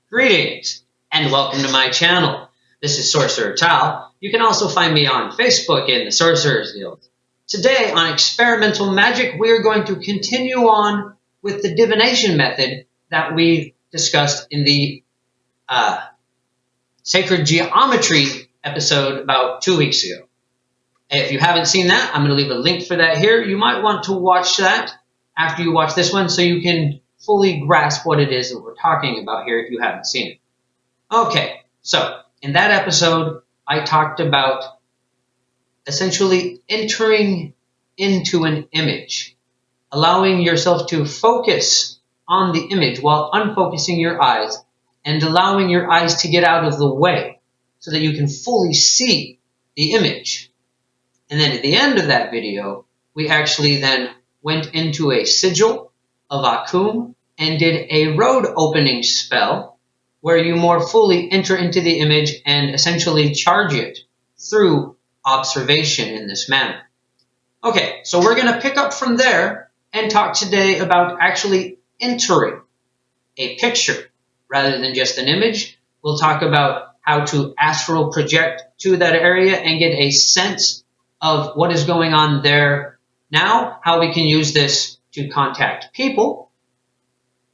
Greetings and welcome to my channel. This is Sorcerer Tal. You can also find me on Facebook in the Sorcerer's Guild. Today on Experimental Magic, we are going to continue on with the divination method that we discussed in the Sacred Geometry episode about 2 weeks ago. If you haven't seen that, I'm going to leave a link for that here. You might want to watch that after you watch this one so you can fully grasp what it is that we're talking about here if you haven't seen it. Okay, so in that episode, I talked about essentially entering into an image, allowing yourself to focus on the image while unfocusing your eyes and allowing your eyes to get out of the way so that you can fully see the image. And then at the end of that video, we actually then went into a sigil of Akum and did a road opening spell where you more fully enter into the image and essentially charge it through observation in this manner. Okay, so we're going to pick up from there and talk today about actually entering a picture rather than just an image. We'll talk about how to astral project to that area and get a sense of what is going on there now, how we can use this to contact people,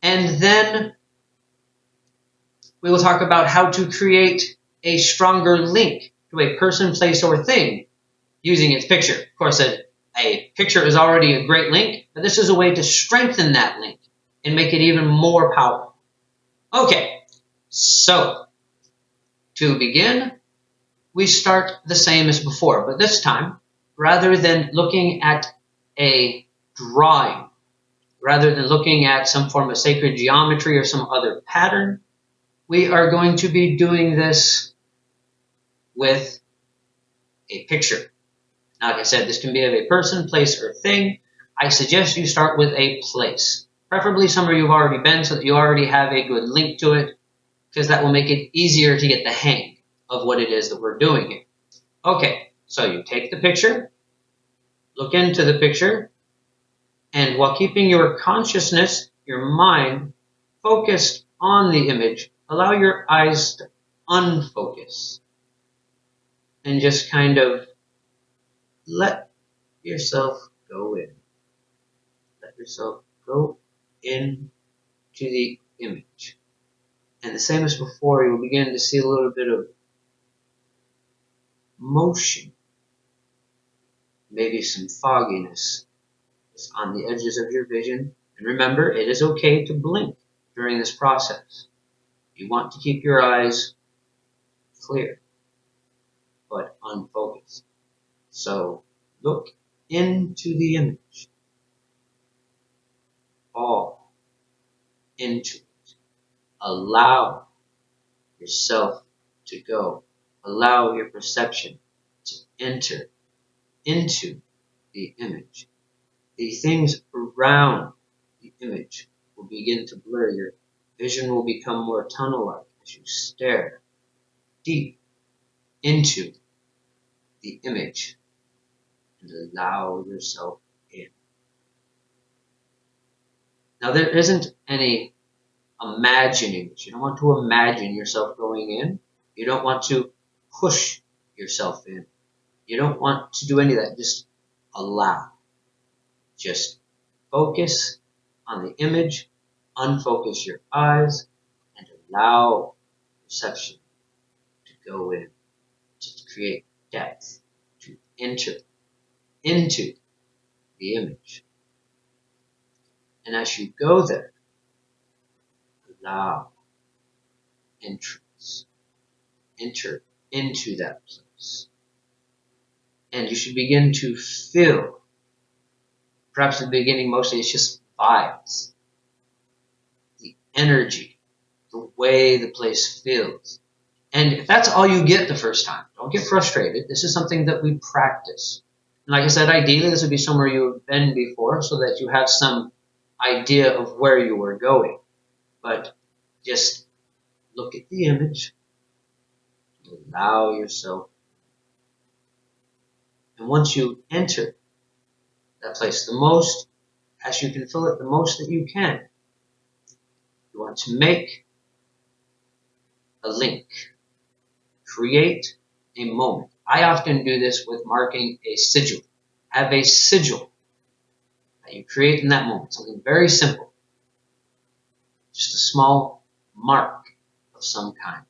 and then we will talk about how to create a stronger link to a person, place, or thing using its picture. Of course, a picture is already a great link, but this is a way to strengthen that link and make it even more powerful. Okay, so to begin, we start the same as before, but this time, rather than looking at a drawing, rather than looking at some form of sacred geometry or some other pattern, we are going to be doing this with a picture. Now, like I said, this can be of a person, place, or thing. I suggest you start with a place, preferably somewhere you've already been so that you already have a good link to it, because that will make it easier to get the hang of what it is that we're doing here. Okay, so you take the picture, look into the picture, and while keeping your consciousness, your mind, focused on the image, allow your eyes to unfocus and just kind of let yourself go in. Let yourself go into the image. And the same as before, you'll begin to see a little bit of motion, maybe some fogginess on the edges of your vision. And remember, it is okay to blink during this process. You want to keep your eyes clear, but unfocused. So look into the image, all into it. Allow yourself to go. Allow your perception to enter into the image. The things around the image will begin to blur. Your vision will become more tunnel-like as you stare deep into the image and allow yourself in. Now, there isn't any imagining this. You don't want to imagine yourself going in. You don't want to push yourself in. You don't want to do any of that. Just allow. Just focus on the image, unfocus your eyes, and allow perception to go in, to create depth, to enter into the image. And as you go there, allow entrance, enter into that place. And you should begin to feel, perhaps at the beginning mostly it's just vibes, the energy, the way the place feels. And if that's all you get the first time, don't get frustrated. This is something that we practice. And like I said, ideally this would be somewhere you've been before so that you have some idea of where you were going. But just look at the image, allow yourself. And once you enter that place, the most, as you can feel it, the most that you can, you want to make a link. Create a moment. I often do this with marking a sigil. Have a sigil that you create in that moment. Something very simple. Just a small mark of some kind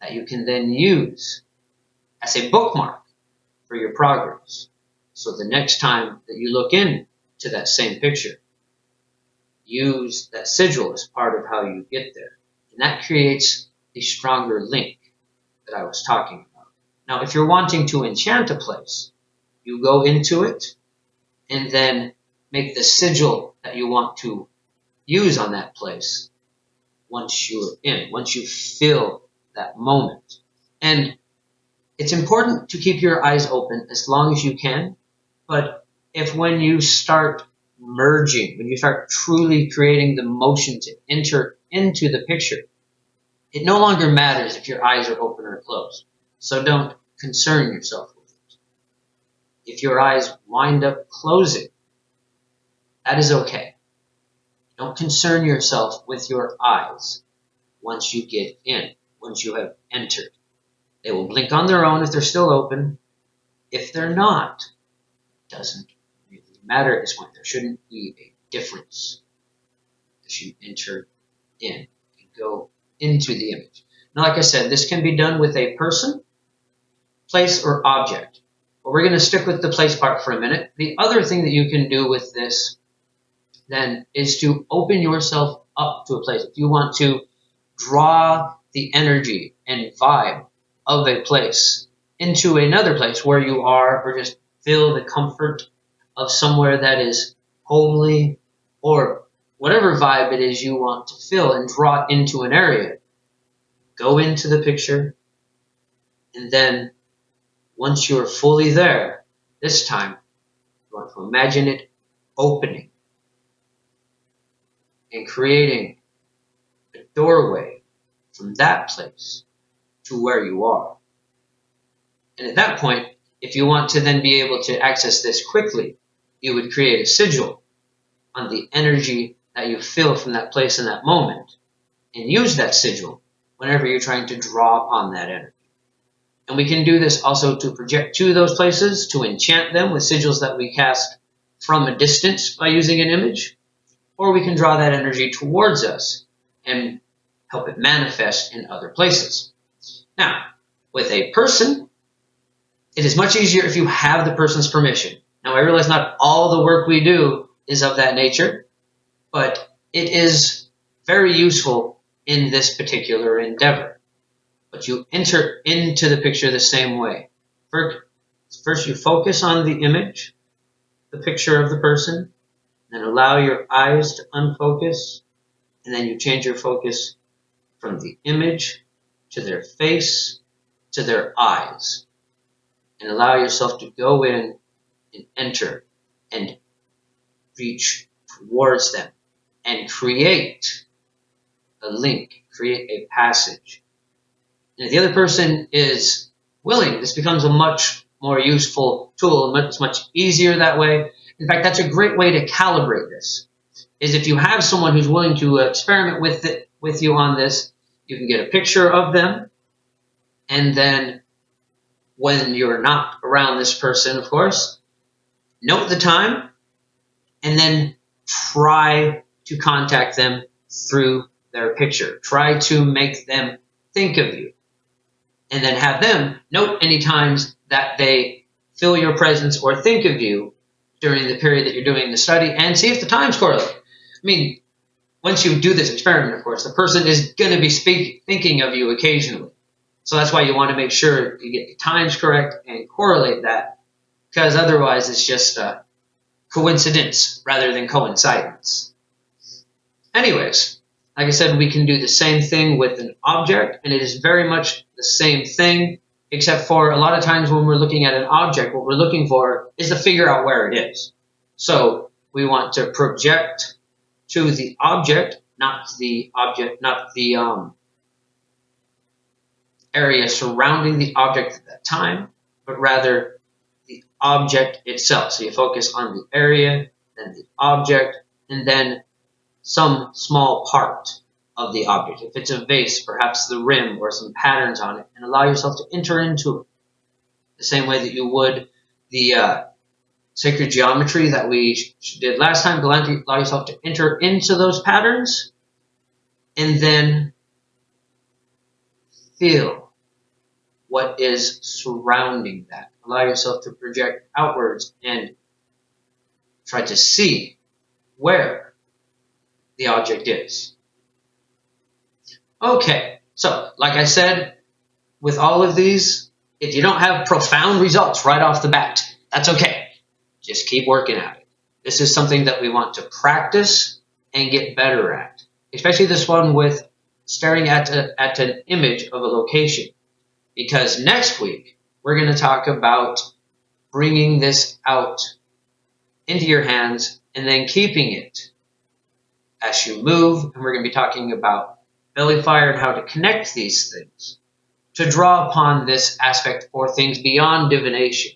that you can then use as a bookmark for your progress. So the next time that you look into that same picture, use that sigil as part of how you get there. And that creates a stronger link that I was talking about. Now, if you're wanting to enchant a place, you go into it and then make the sigil that you want to use on that place once you're in, once you feel that moment. And it's important to keep your eyes open as long as you can, but if when you start merging, when you start truly creating the motion to enter into the picture, it no longer matters if your eyes are open or closed. So don't concern yourself with it. If your eyes wind up closing, that is okay. Don't concern yourself with your eyes once you get in, once you have entered. They will blink on their own if they're still open. If they're not, it doesn't really matter at this point. There shouldn't be a difference as you enter in and go into the image. Now, like I said, this can be done with a person, place, or object. But we're going to stick with the place part for a minute. The other thing that you can do with this then is to open yourself up to a place. If you want to draw the energy and vibe of a place into another place where you are, or just feel the comfort of somewhere that is homely, or whatever vibe it is you want to feel and draw into an area, go into the picture, and then once you're fully there, this time you want to imagine it opening and creating a doorway from that place to where you are. And at that point, if you want to then be able to access this quickly, you would create a sigil on the energy that you feel from that place in that moment, and use that sigil whenever you're trying to draw upon that energy. And we can do this also to project to those places, to enchant them with sigils that we cast from a distance by using an image, or we can draw that energy towards us and help it manifest in other places. Now, with a person, it is much easier if you have the person's permission. Now, I realize not all the work we do is of that nature, but it is very useful in this particular endeavor. But you enter into the picture the same way. First you focus on the image, the picture of the person, then allow your eyes to unfocus, and then you change your focus from the image to their face to their eyes, and allow yourself to go in and enter and reach towards them and create a link, create a passage. And if the other person is willing, this becomes a much more useful tool. It's much easier that way. In fact, that's a great way to calibrate this, is if you have someone who's willing to experiment with you on this, you can get a picture of them, and then when you're not around this person, of course, note the time, and then try to contact them through their picture. Try to make them think of you, and then have them note any times that they feel your presence or think of you during the period that you're doing the study, and see if the times correlate. I mean, once you do this experiment, of course, the person is going to be thinking of you occasionally. So that's why you want to make sure you get the times correct and correlate that, because otherwise it's just a coincidence rather than coincidence. Anyways, like I said, we can do the same thing with an object, and it is very much the same thing, except for a lot of times when we're looking at an object, what we're looking for is to figure out where it is. So we want to project to the object, not the area surrounding the object at that time, but rather the object itself. So you focus on the area, then the object, and then some small part of the object. If it's a vase, perhaps the rim or some patterns on it, and allow yourself to enter into it. The same way that you would the sacred geometry that we did last time. Allow yourself to enter into those patterns and then feel what is surrounding that. Allow yourself to project outwards and try to see where the object is. Okay, so like I said, with all of these, if you don't have profound results right off the bat, that's okay. Just keep working at it. This is something that we want to practice and get better at, especially this one with staring at an image of a location. Because next week, we're going to talk about bringing this out into your hands and then keeping it as you move. And we're going to be talking about belly fire and how to connect these things to draw upon this aspect for things beyond divination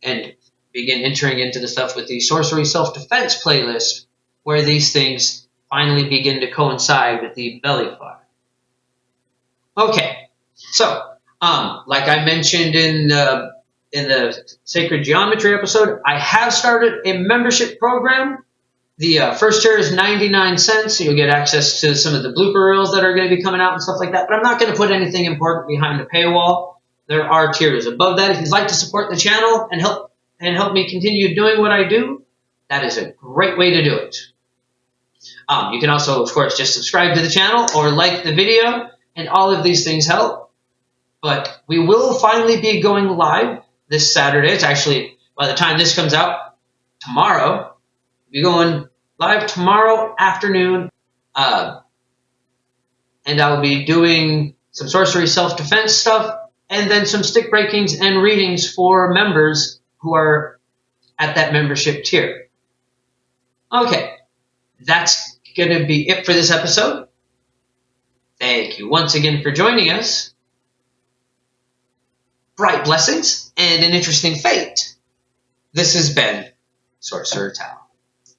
and begin entering into the stuff with the sorcery self-defense playlist where these things finally begin to coincide with the belly fire. Okay, so like I mentioned in the sacred geometry episode, I have started a membership program. The first tier is 99 cents, so you'll get access to some of the blooper reels that are going to be coming out and stuff like that. But I'm not going to put anything important behind the paywall. There are tiers above that. If you'd like to support the channel and help me continue doing what I do, that is a great way to do it. You can also, of course, just subscribe to the channel or like the video, and all of these things help. But we will finally be going live this Saturday. It's actually, by the time this comes out, tomorrow. We'll be going live tomorrow afternoon. And I'll be doing some sorcery self-defense stuff and then some stick breakings and readings for members who are at that membership tier. Okay, that's going to be it for this episode. Thank you once again for joining us. Bright blessings and an interesting fate. This has been Sorcerer Tal.